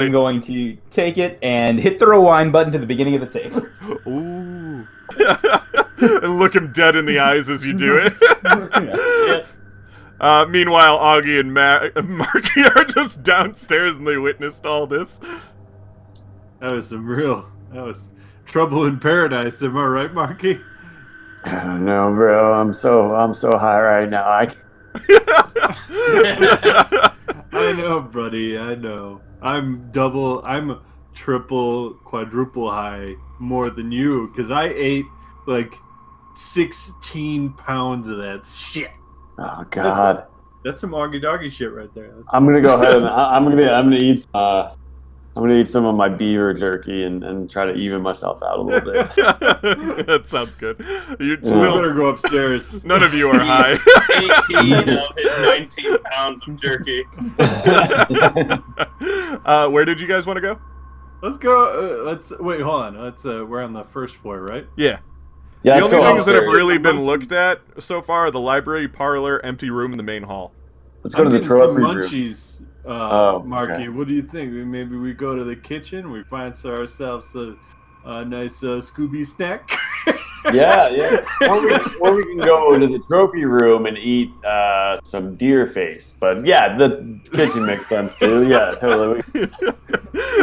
I'm going to take it and hit the rewind button to the beginning of the tape. Ooh. And look him dead in the eyes as you do it. Meanwhile, Augie and Marky are just downstairs and they witnessed all this. That was trouble in paradise, am I right, Marky? I don't know, bro. I'm so high right now. I know, buddy. I know. I'm triple, quadruple high more than you because I ate like 16 pounds of that shit. Oh God. That's some Augie Doggy shit right there. I'm gonna go ahead and I'm gonna eat some of my beaver jerky and try to even myself out a little bit. That sounds good. You still better go upstairs. None of you are high. 18 of his 19 pounds of jerky. Where did you guys want to go? Let's go. Wait. Hold on. We're on the first floor, right? Yeah. Yeah. The only things that have really been looked at so far are the library, parlor, empty room, and the main hall. Let's go to the trophy room. Munchies, Marky. Okay. What do you think? Maybe we go to the kitchen. We find ourselves a nice Scooby snack. Yeah. Or we can go to the trophy room and eat some deer face. But yeah, the kitchen makes sense too. Yeah, totally. Wait,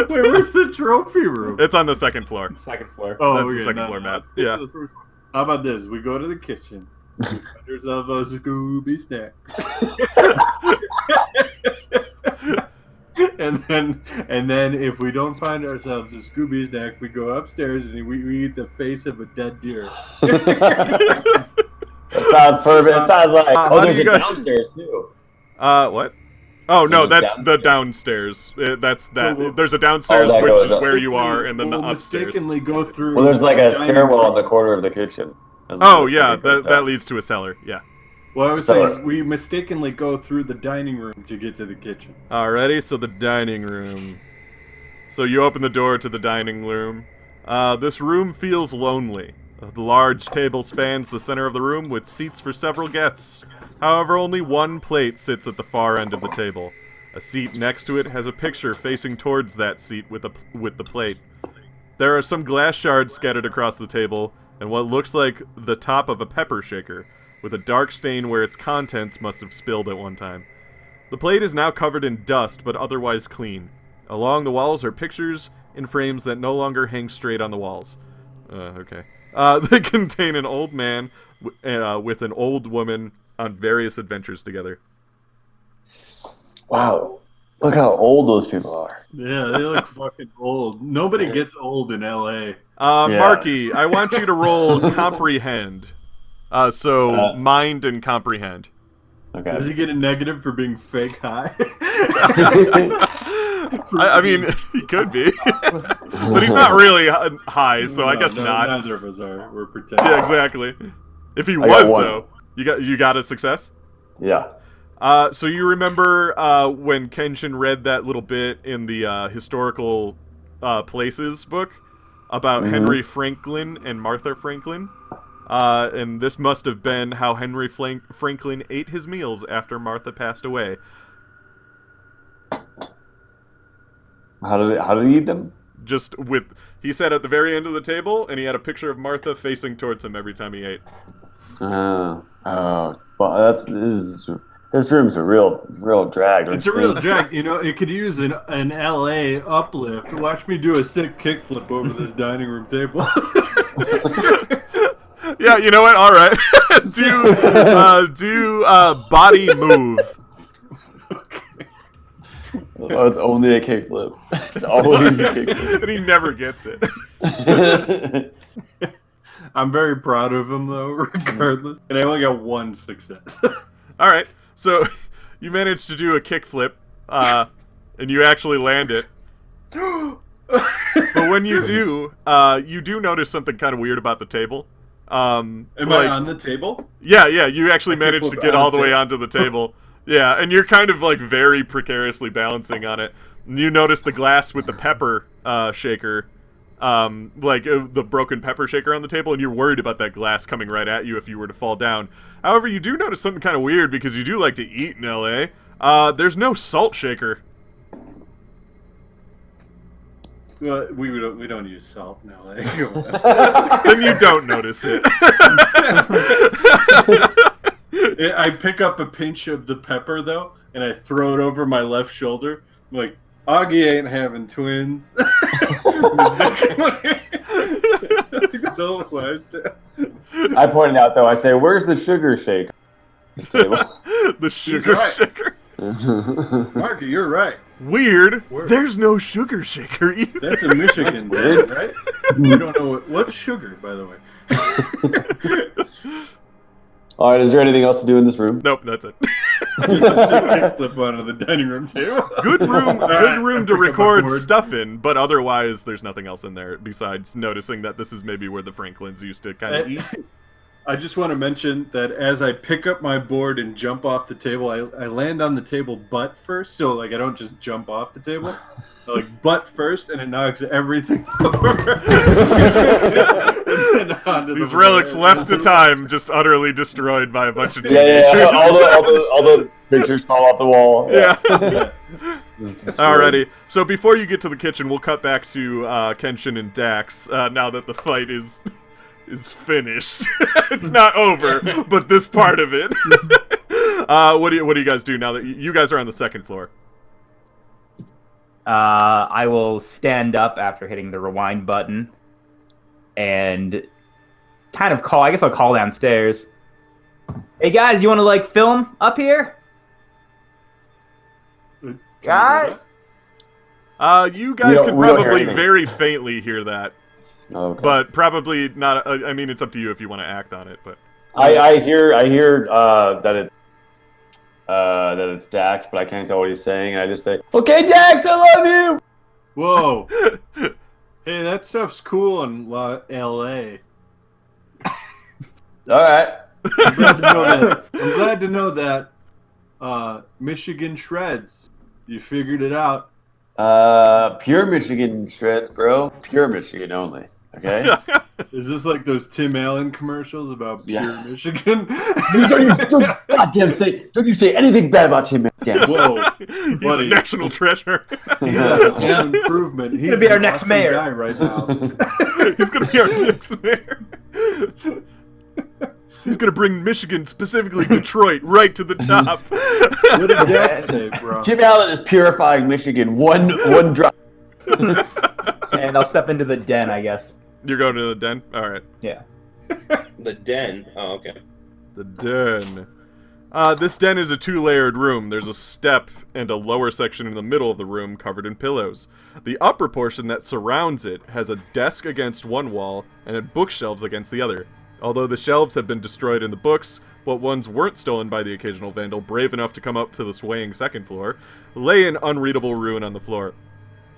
where's the trophy room? It's on the second floor. Second floor. Oh, That's the second floor, Matt. Yeah. How about this? We go to the kitchen. We find ourselves a Scooby snack. And then if we don't find ourselves a Scooby snack, we go upstairs and we eat the face of a dead deer. That sounds perfect. It sounds like there's a downstairs too. What? Oh no, There's that's the downstairs. That's that. So there's a downstairs, that which goes is up. where you are, and then the We'll upstairs. mistakenly go through. Well, there's like a dining stairwell room. in the corner of the kitchen. Oh yeah, that leads to a cellar. Yeah. Well, I was Cellar. saying we mistakenly go through the dining room to get to the kitchen. Alrighty, so the dining room. So you open the door to the dining room. This room feels lonely. The large table spans the center of the room with seats for several guests. However, only one plate sits at the far end of the table. A seat next to it has a picture facing towards that seat with the plate. There are some glass shards scattered across the table, and what looks like the top of a pepper shaker, with a dark stain where its contents must have spilled at one time. The plate is now covered in dust, but otherwise clean. Along the walls are pictures in frames that no longer hang straight on the walls. Okay. They contain an old man with an old woman on various adventures together. Wow. Look how old those people are. Yeah, they look fucking old. Nobody gets old in LA. Marky, I want you to roll comprehend. Mind and comprehend. Okay. Does he get a negative for being fake high? I mean, he could be. But he's not really high, so I guess not. Neither of us are. We're pretending. Yeah, exactly. If he got was, one. though, you got a success? Yeah. So you remember when Kenshin read that little bit in the historical places book about Henry Franklin and Martha Franklin? And this must have been how Henry Franklin ate his meals after Martha passed away. How did he eat them? Just he sat at the very end of the table, and he had a picture of Martha facing towards him every time he ate. Well, this room's a real drag. It's a real drag. You know, it could use an LA uplift. Watch me do a sick kickflip over this dining room table. Yeah, you know what? All right. do body move. Oh, it's only a kickflip. It's always a kickflip. And he never gets it. I'm very proud of him, though, regardless. And I only got one success. All right. So you managed to do a kickflip, and you actually land it. But when you do notice something kind of weird about the table. Am I on the table? Yeah, you actually managed to get all the way onto the table. Yeah, and you're kind of like very precariously balancing on it. And you notice the glass with the pepper shaker, the broken pepper shaker on the table, and you're worried about that glass coming right at you if you were to fall down. However, you do notice something kind of weird because you do like to eat in LA. There's no salt shaker. Well, we don't use salt in LA. Then you don't notice it. I pick up a pinch of the pepper though, and I throw it over my left shoulder. I'm like, Augie ain't having twins. I pointed out though. I say, "Where's the sugar shaker?" The sugar right. shaker. Marky, you're right. Weird. Where? There's no sugar shaker either. That's a Michigan word, right? We don't know what's sugar, by the way. All right. Is there anything else to do in this room? Nope, that's it. Just a sick kickflip onto the dining room table. Good room All right, to I pick up my record board. stuff in, but otherwise there's nothing else in there besides noticing that this is maybe where the Franklins used to kind of eat. I just want to mention that as I pick up my board and jump off the table, I land on the table butt first, so like I don't just jump off the table. I, like butt first, and it knocks everything over. And then onto These the relics floor. left to time, just utterly destroyed by a bunch of Yeah. teenagers. All the pictures fall off the wall. Yeah. Alrighty. Alrighty. So before you get to the kitchen, we'll cut back to Kenshin and Dax. Now that the fight is finished, it's not over, but this part of it. What do you guys do now that you guys are on the second floor? I will stand up after hitting the rewind button and kind of call. I guess I'll call downstairs. Hey guys, you want to like film up here? Can Guys? You guys can we don't hear probably anything. very faintly hear that, Okay. but probably not. I mean, it's up to you if you want to act on it, but. I hear that it's Dax, but I can't tell what he's saying. I just say, "Okay, Dax, I love you." Whoa. Hey, that stuff's cool in LA. All right. I'm glad to know that. Michigan shreds. You figured it out. Pure Michigan shred, bro. Pure Michigan only. Okay. Is this like those Tim Allen commercials about pure Yeah. Michigan? Don't you say anything bad about Tim? Damn. Whoa. He's Buddy. a national treasure. He's a home improvement. He's gonna be our an next awesome mayor. guy right now. He's gonna be our next mayor. He's gonna bring Michigan, specifically Detroit, right to the top. What did Dax say, bro? Tim Allen is purifying Michigan one drop. And I'll step into the den, I guess. You're going to the den? Alright. Yeah. The den. Oh, okay. The den. This den is a two-layered room. There's a step and a lower section in the middle of the room covered in pillows. The upper portion that surrounds it has a desk against one wall and bookshelves against the other. Although the shelves have been destroyed in the books, what ones weren't stolen by the occasional vandal brave enough to come up to the swaying second floor, lay in unreadable ruin on the floor.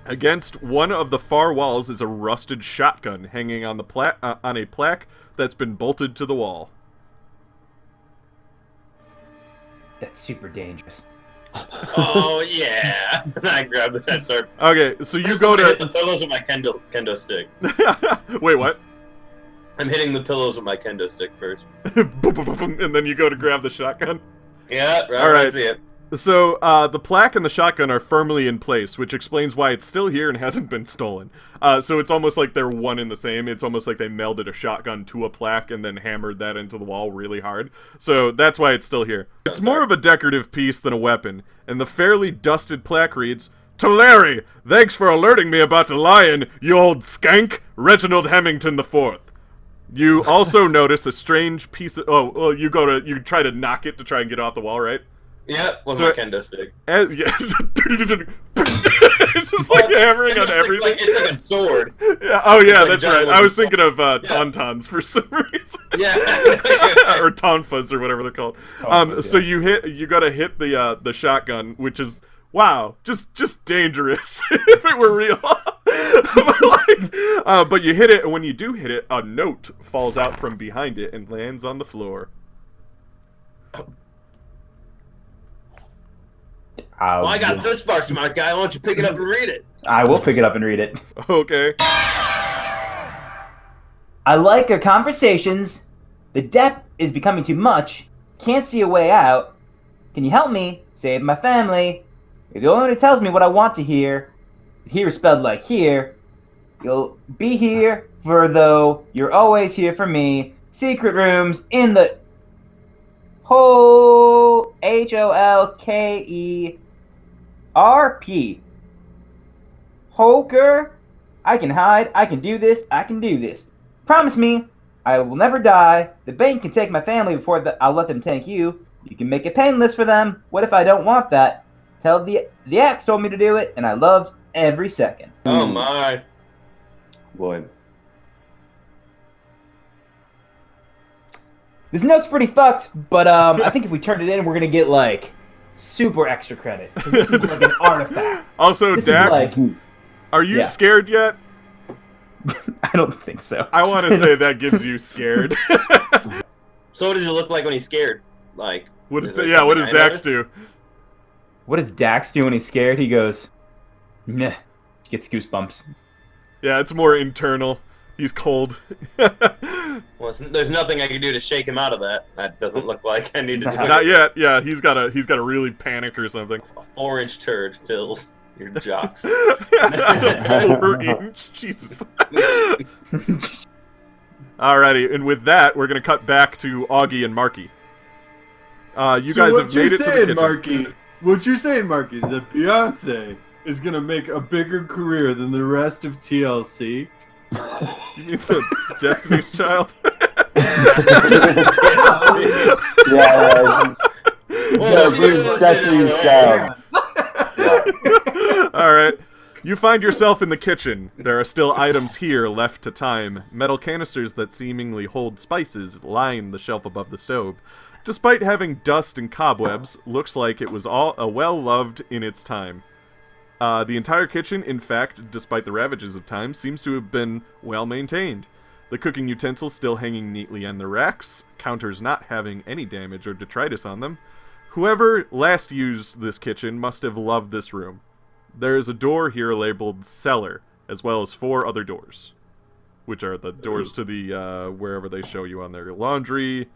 Against one of the far walls is a rusted shotgun hanging on the on a plaque that's been bolted to the wall. That's super dangerous. Oh yeah. I grabbed it. I start. Okay, so you First go I'm gonna hit to... the pillows with my kendo stick. Wait, what? I'm hitting the pillows with my kendo stick first. Boom, boom, boom, boom, and then you go to grab the shotgun. Yeah, right. All right. I see it. So, the plaque and the shotgun are firmly in place, which explains why it's still here and hasn't been stolen. So it's almost like they're one in the same. It's almost like they melded a shotgun to a plaque and then hammered that into the wall really hard. So that's why it's still here. It's more of a decorative piece than a weapon, and the fairly dusted plaque reads, "To Larry, thanks for alerting me about the lion, you old skank, Reginald Hemington IV." You also notice a strange piece of... Oh, well, you try to knock it to try and get off the wall, right? Yeah, with So my kendo stick. Yes. It's just like hammering on everything. It's like a sword. Yeah, oh yeah, like that's John right. I was Wick's thinking of tauntauns for some reason. Yeah. Or tonfas or whatever they're called. Tonfas, So you gotta hit the shotgun, which is just dangerous if it were real. But you hit it, and when you do hit it, a note falls out from behind it and lands on the floor. Well, I got this far, smart guy. Why don't you pick it up and read it? I will pick it up and read it. Okay. I like our conversations. The depth is becoming too much. Can't see a way out. Can you help me save my family? You're the only one who tells me what I want to hear. Here is spelled like here. You'll be here for though. You're always here for me. Secret rooms in the whole HOLKERP. Holker. I can hide. I can do this. I can do this. Promise me, I will never die. The bank can take my family before I'll let them take you. You can make it painless for them. What if I don't want that? Tell the axe told me to do it, and I loved every second. Oh my. Boy. This note's pretty fucked, but I think if we turn it in, we're gonna get like super extra credit. 'Cause this is like an artifact. Also, This Dax, is like, are you yeah. scared yet? I don't think so. I want to say that gives you scared. So what does he look like when he's scared? Like, What does is there what does something I Dax noticed? do? What does Dax do when he's scared? He goes, nah. He gets goosebumps. Yeah, it's more internal. He's cold. Well, there's nothing I can do to shake him out of that. That doesn't look like I need to do Not it. yet. Yeah, he's got to really panic or something. A 4-inch turd fills your jocks. 4-inch. Jesus. Alrighty, and with that, we're gonna cut back to Augie and Marky. You guys have made it to the kitchen. Marky? What you're saying, Marky, is that Beyonce is gonna make a bigger career than the rest of TLC. You mean the Destiny's Child? Yeah. Well, she Bruce was Destiny's in Child. Alright. You find yourself in the kitchen. There are still items here left to time. Metal canisters that seemingly hold spices line the shelf above the stove. Despite having dust and cobwebs, looks like it was all well-loved in its time. The entire kitchen, in fact, despite the ravages of time, seems to have been well-maintained. The cooking utensils still hanging neatly on the racks, counters not having any damage or detritus on them. Whoever last used this kitchen must have loved this room. There is a door here labeled cellar, as well as 4 other doors, which are the doors to the, wherever they show you on their laundry,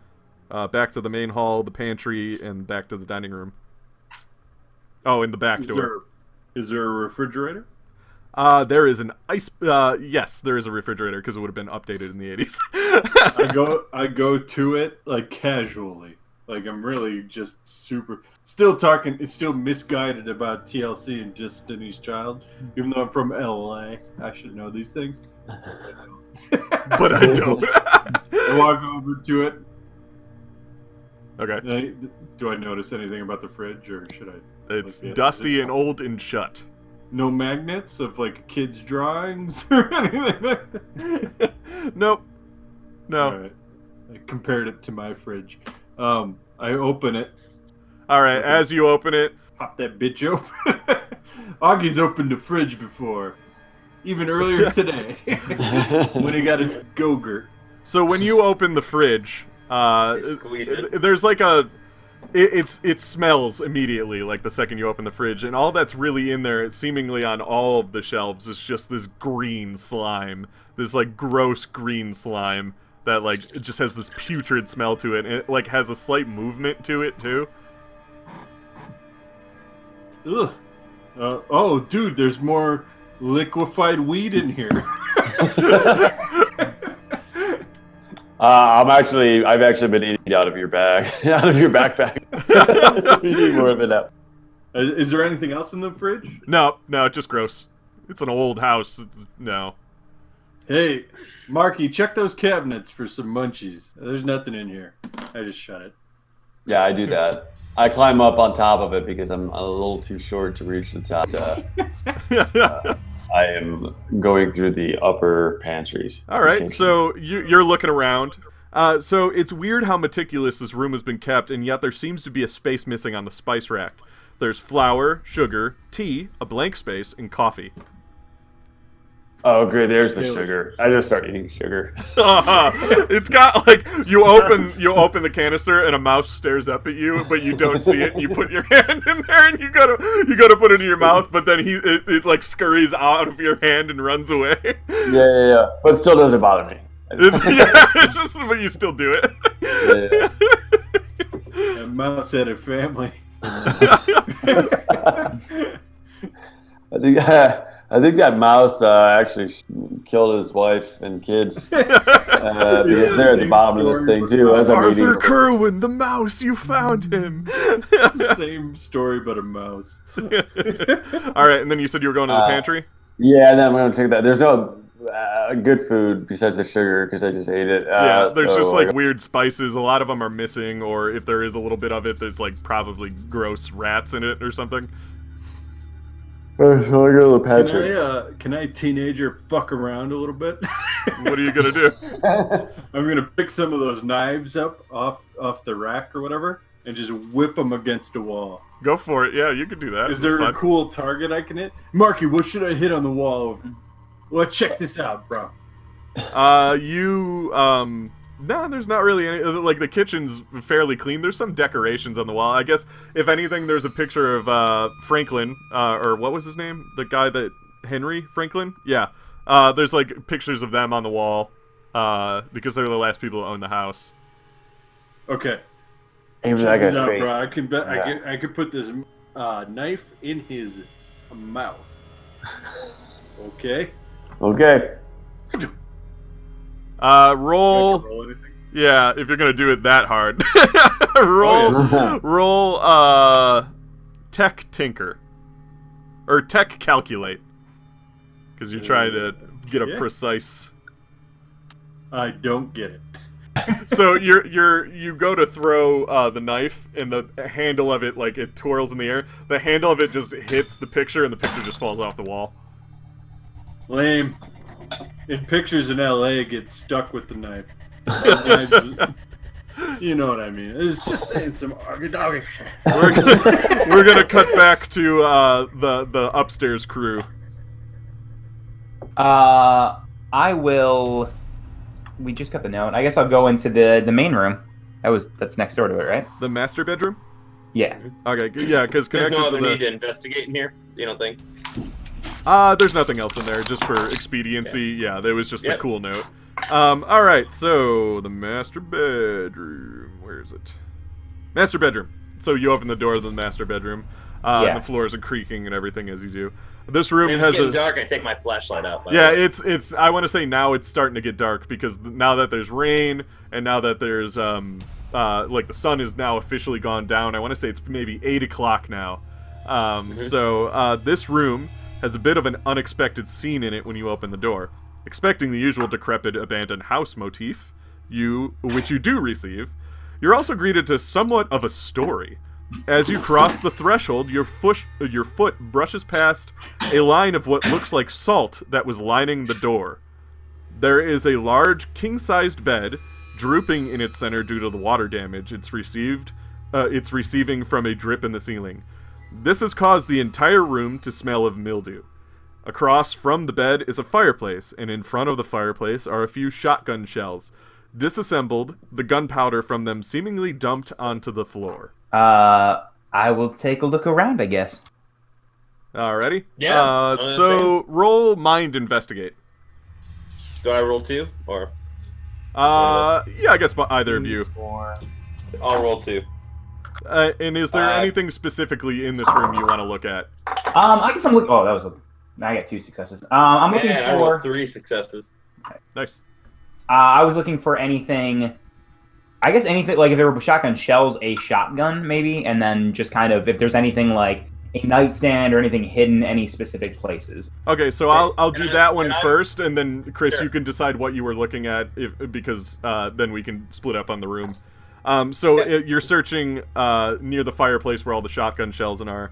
back to the main hall, the pantry, and back to the dining room. Oh, in the back door. Is there a refrigerator? There is an ice. Yes, there is a refrigerator because it would have been updated in the 80s. I go to it like casually, like I'm really just still misguided about TLC and Destiny's Child, even though I'm from LA. I should know these things, But I don't. I walk over to it. Okay. Do I notice anything about the fridge, or should I? It's dusty and old and shut. No magnets of like kids' drawings or anything like that? Nope. No. All right. I compared it to my fridge. I open it. All right. As you open it, Pop that bitch open. Augie's opened the fridge before. Even earlier today. When he got his Go-Gurt. so when you open the fridge, Squeeze it. there's like a. It smells immediately, like the second you open the fridge, and all that's really in there, seemingly on all of the shelves, is just this green slime. This, like, gross green slime that, like, it just has this putrid smell to it, and it, like, has a slight movement to it, too. Ugh. Oh, dude, there's more liquefied weed in here. I've actually been eating out of your bag, out of your backpack. You need more of it now. Is there anything else in the fridge? No, it's just gross. It's an old house. No. Hey, Marky, check those cabinets for some munchies. There's nothing in here. I just shut it. Yeah, I do that. I climb up on top of it because I'm a little too short to reach the top. I am going through the upper pantries. All right, so you're looking around. So it's weird how meticulous this room has been kept, and yet there seems to be a space missing on the spice rack. There's flour, sugar, tea, a blank space, and coffee. Oh, great! There's the sugar. I just started eating sugar. It's got like you open the canister and a mouse stares up at you, but you don't see it. And you put your hand in there and you gotta put it in your mouth, but then it like scurries out of your hand and runs away. Yeah. But it still doesn't bother me. It's just but you still do it. Yeah. That mouse had a family. I think I think that mouse actually killed his wife and kids because they're at the bottom of this thing too. As I'm Arthur eating. Kerwin, the mouse, you found him. Same story, but a mouse. All right, and then you said you were going to the pantry? Yeah, and then I'm going to take that. There's no good food besides the sugar because I just ate it. Yeah, there's so just like weird spices. A lot of them are missing, or if there is a little bit of it, there's like probably gross rats in it or something. So I go to the pantry. Can I teenager fuck around a little bit? What are you gonna do? I'm gonna pick some of those knives up off the rack or whatever, and just whip them against a wall. Go for it. Yeah, you could do that. Is That's there a fine. cool target I can hit? Marky, what should I hit on the wall? Well, check this out, bro. No, there's not really any. Like, the kitchen's fairly clean. There's some decorations on the wall. I guess, if anything, there's a picture of Franklin, or what was his name? The guy that... Henry Franklin? Yeah. There's, like, pictures of them on the wall, because they're the last people to own the house. Okay. Aim Check that this guy's out, face. bro. Yeah. I could put this knife in his mouth. Okay. Okay. Roll... Roll anything? Yeah, if you're gonna do it that hard. Roll, Tech Tinker. Or Tech Calculate. Because you're trying to get a Yeah. precise... I don't get it. So you go to throw the knife, and the handle of it, like, it twirls in the air. The handle of it just hits the picture, and the picture just falls off the wall. Lame. In pictures in LA, get stuck with the knife. Knives, you know what I mean. It's just saying some argadoggy shit. We're gonna cut back to the upstairs crew. I will. We just got the note. I guess I'll go into the main room. That's next door to it, right? The master bedroom? Yeah. Okay, yeah, because There's connected no other to need to investigate in here. You don't think? there's nothing else in there, just for expediency. Okay. Yeah, there was just Yep. the cool note. Alright, so the master bedroom. Where is it? Master bedroom. So you open the door to the master bedroom. Yeah. And the floors are creaking and everything as you do. This room If it's has getting a... dark, I take my flashlight out. by Yeah, the way. it's. I want to say now it's starting to get dark because now that there's rain and now that there's like the sun is now officially gone down. I want to say it's maybe 8 o'clock now. So this room has a bit of an unexpected scene in it when you open the door. Expecting the usual decrepit abandoned house motif, which you do receive, you're also greeted to somewhat of a story. As you cross the threshold, your foot brushes past a line of what looks like salt that was lining the door. There is a large king-sized bed, drooping in its center due to the water damage it's receiving from a drip in the ceiling. This has caused the entire room to smell of mildew. Across from the bed is a fireplace, and in front of the fireplace are a few shotgun shells. Disassembled, the gunpowder from them seemingly dumped onto the floor. I will take a look around, I guess. Alrighty. Yeah, So roll mind investigate. Do I roll 2 or? Yeah, I guess either of you. I'll roll 2. And is there anything specifically in this room you want to look at? I guess I'm looking. Oh, I got 2 successes. I'm looking Man, I for. rolled 3 successes. Nice. I was looking for anything. I guess anything like if there were shotgun shells, a shotgun maybe, and then just kind of if there's anything like a nightstand or anything hidden any specific places. Okay, so Okay. I'll do that one Can I- first, and then Chris, Sure. you can decide what you were looking at, because then we can split up on the room. So Okay. you're searching near the fireplace where all the shotgun shells are.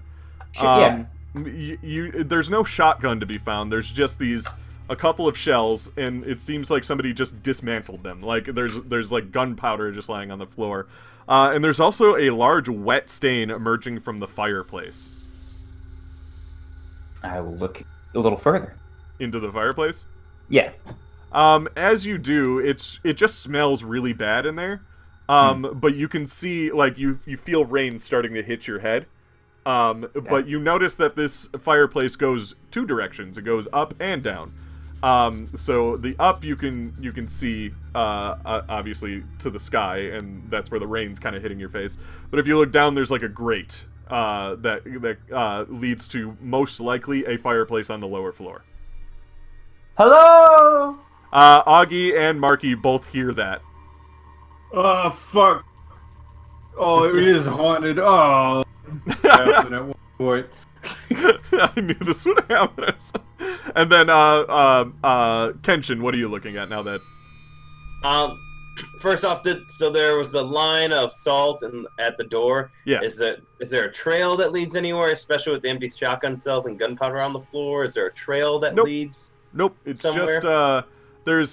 Yeah. There's no shotgun to be found. There's just a couple of shells, and it seems like somebody just dismantled them. Like there's like gunpowder just lying on the floor, and there's also a large wet stain emerging from the fireplace. I will look a little further. Into the fireplace. Yeah. As you do, it just smells really bad in there. But you can see, like, you feel rain starting to hit your head. But you notice that this fireplace goes 2 directions. It goes up and down. So the up you can see obviously to the sky, and that's where the rain's kind of hitting your face. But if you look down, there's like a grate that leads to most likely a fireplace on the lower floor. Hello. Augie and Marky both hear that. Oh, fuck. Oh, it is haunted. Oh. Happened at one point. I knew this would happen. And then, Kenshin, what are you looking at now that... First off, so there was a line of salt at the door. Yeah. Is there a trail that leads anywhere, especially with the empty shotgun cells and gunpowder on the floor? Is there a trail that leads? Nope. It's somewhere? just there's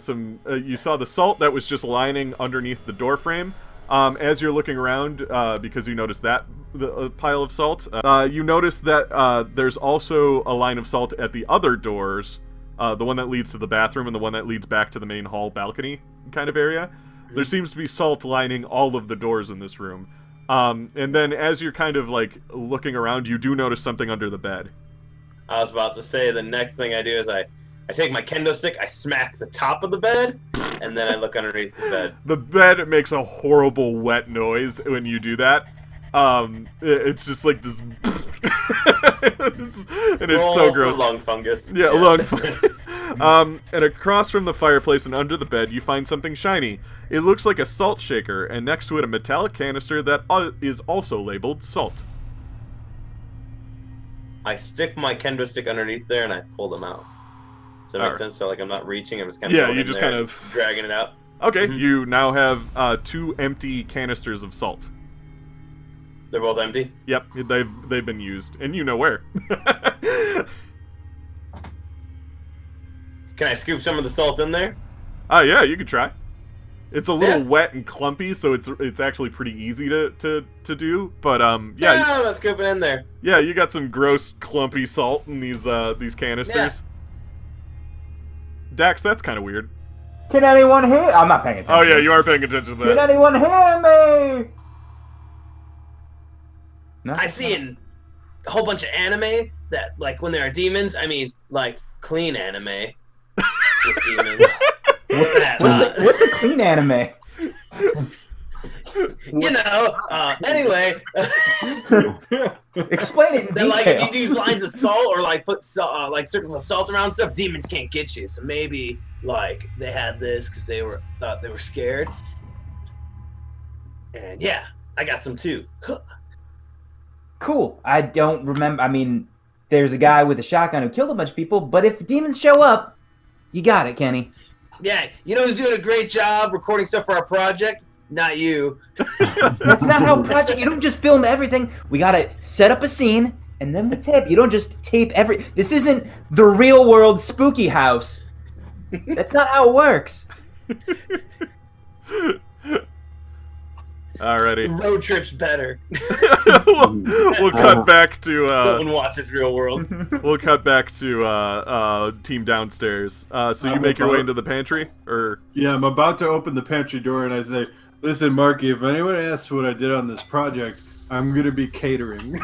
some. You saw the salt that was just lining underneath the door frame. As you're looking around, because you noticed that the pile of salt, you notice that there's also a line of salt at the other doors. The one that leads to the bathroom and the one that leads back to the main hall balcony kind of area. There seems to be salt lining all of the doors in this room. And then as you're kind of like looking around, you do notice something under the bed. I was about to say the next thing I do is I take my kendo stick, I smack the top of the bed, and then I look underneath the bed. The bed makes a horrible wet noise when you do that. It's just like this... and it's so gross. Lung fungus. Yeah, lung fungus. And across from the fireplace and under the bed, you find something shiny. It looks like a salt shaker, and next to it a metallic canister that is also labeled salt. I stick my kendo stick underneath there and I pull them out. Does that make Alright. sense? So like I'm not reaching, I'm just kind of Yeah, going you in just there kind and of... dragging it out. Okay, Mhm. you now have 2 empty canisters of salt. They're both empty? Yep, they've been used, and you know where. Can I scoop some of the salt in there? Yeah, you could try. It's a little Yeah. wet and clumpy, so it's actually pretty easy to do. But I'm not scooping in there. yeah, you got some gross clumpy salt in these canisters. Dax, that's kind of weird. Can anyone hear? I'm not paying attention. Oh yeah, you are paying attention to Can that. anyone hear me? No? I see in a whole bunch of anime that, like, when there are demons, I mean, like, clean anime with demons. What's a clean anime? You know, anyway, Explain it in then, like, if detail. you use lines of salt or, like, put like circles of salt around stuff, demons can't get you. So maybe, like, they had this because they thought they were scared. And, yeah, I got some, too. Cool. I don't remember. I mean, there's a guy with a shotgun who killed a bunch of people, but if demons show up, you got it, Kenny. Yeah, you know who's doing a great job recording stuff for our project? Not you. That's not how project. You don't just film everything. We gotta set up a scene and then we tape. You don't just tape every. This isn't the real world spooky house. That's not how it works. Alrighty. Road trip's better. we'll cut back to No one watches Real World. we'll cut back to team downstairs. So you make your way into the pantry, or Yeah, I'm about to open the pantry door and I say, "Listen, Marky, if anyone asks what I did on this project, I'm going to be catering."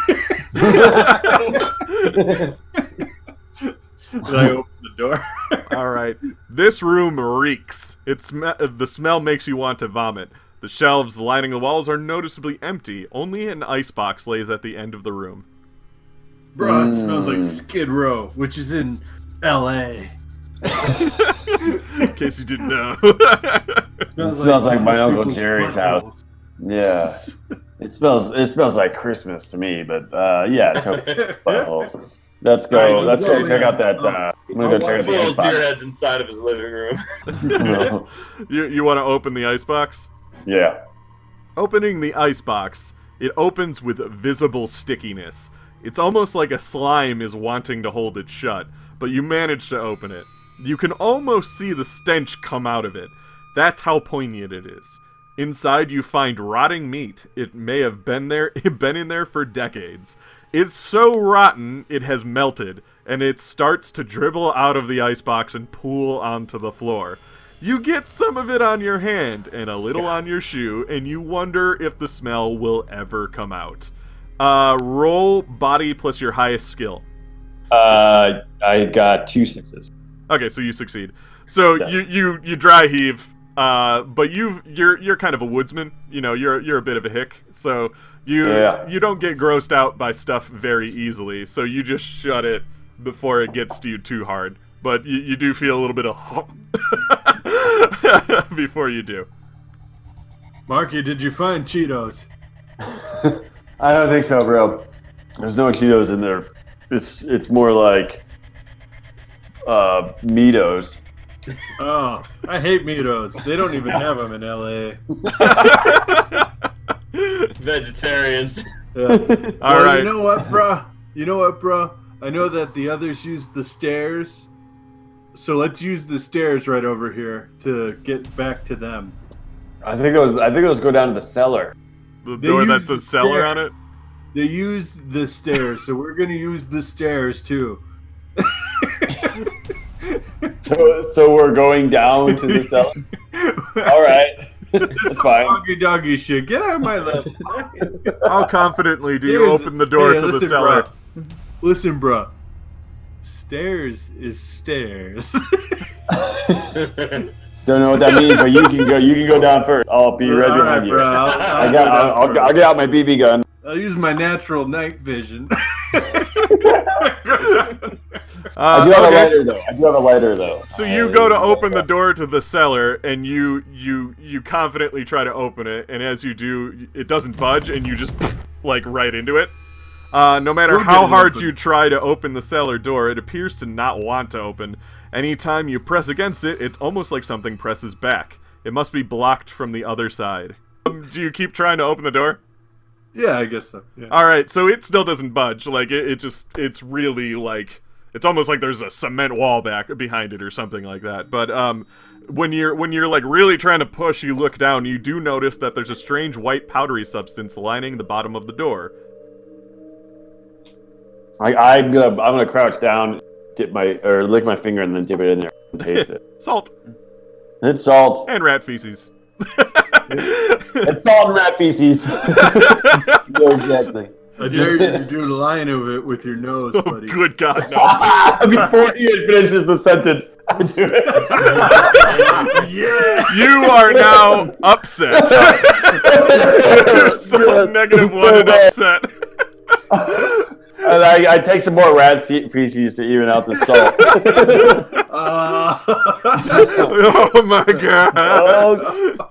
And I open the door. all right. This room reeks. The smell makes you want to vomit. The shelves lining the walls are noticeably empty. Only an icebox lays at the end of the room. Bro, it smells like Skid Row, which is in L.A. In case you didn't know. It smells like my Uncle people's Jerry's buttholes. house. Yeah. It smells like Christmas to me, but yeah, totally buttholes. Let's go check out that I'm gonna go check out the Those deer icebox. heads inside of his living room. You want to open the icebox? Yeah. Opening the icebox, it opens with visible stickiness. It's almost like a slime is wanting to hold it shut, but you manage to open it. You can almost see the stench come out of it. That's how poignant it is. Inside you find rotting meat. It may have been in there for decades. It's so rotten it has melted, and it starts to dribble out of the icebox and pool onto the floor. You get some of it on your hand and a little on your shoe, and you wonder if the smell will ever come out. Roll body plus your highest skill. I got 2 6s. Okay, so you succeed. So Yeah. you dry heave, But you're kind of a woodsman. You know, you're a bit of a hick, so you don't get grossed out by stuff very easily. So you just shut it before it gets to you too hard. But you do feel a little bit of before you do. Marky, did you find Cheetos? I don't think so, bro. There's no Cheetos in there. It's more like Mythos. Oh, I hate Mythos. They don't even have them in LA. Vegetarians. Yeah. All right. You know what, bro? I know that the others use the stairs, so let's use the stairs right over here to get back to them. I think it was go down to the cellar. The door that says cellar on it? They use the stairs, so we're gonna use the stairs too. So we're going down to the cellar? Alright. That's fine. Doggy shit. Get out of my level. How confidently do you open the door to the cellar? Bro. Listen, bro. Stairs is stairs. Don't know what that means, but you can go down first. I'll be right behind you. Bro, I'll get out my BB gun. I'll use my natural night vision. I do have a lighter though. So you go to open the door to the cellar, and you confidently try to open it, and as you do, it doesn't budge, and you just like right into it. No matter how hard you try to open the cellar door, it appears to not want to open. Anytime you press against it, it's almost like something presses back. It must be blocked from the other side. Do you keep trying to open the door? Yeah, I guess so. Yeah. All right, so it still doesn't budge. Like it's really like it's almost like there's a cement wall back behind it or something like that. But when you're like really trying to push, you look down. You do notice that there's a strange white powdery substance lining the bottom of the door. I'm gonna crouch down, lick my finger, and then dip it in there and taste it. Salt. It's salt. And rat feces. It's salt and rat feces. Yeah, exactly. I dare you to do the line of it with your nose, Oh, buddy. good God, no. Before he finishes the sentence, I do it. Yeah. You are now upset. So negative one and upset. And I take some more rat feces to even out the salt. Oh my God.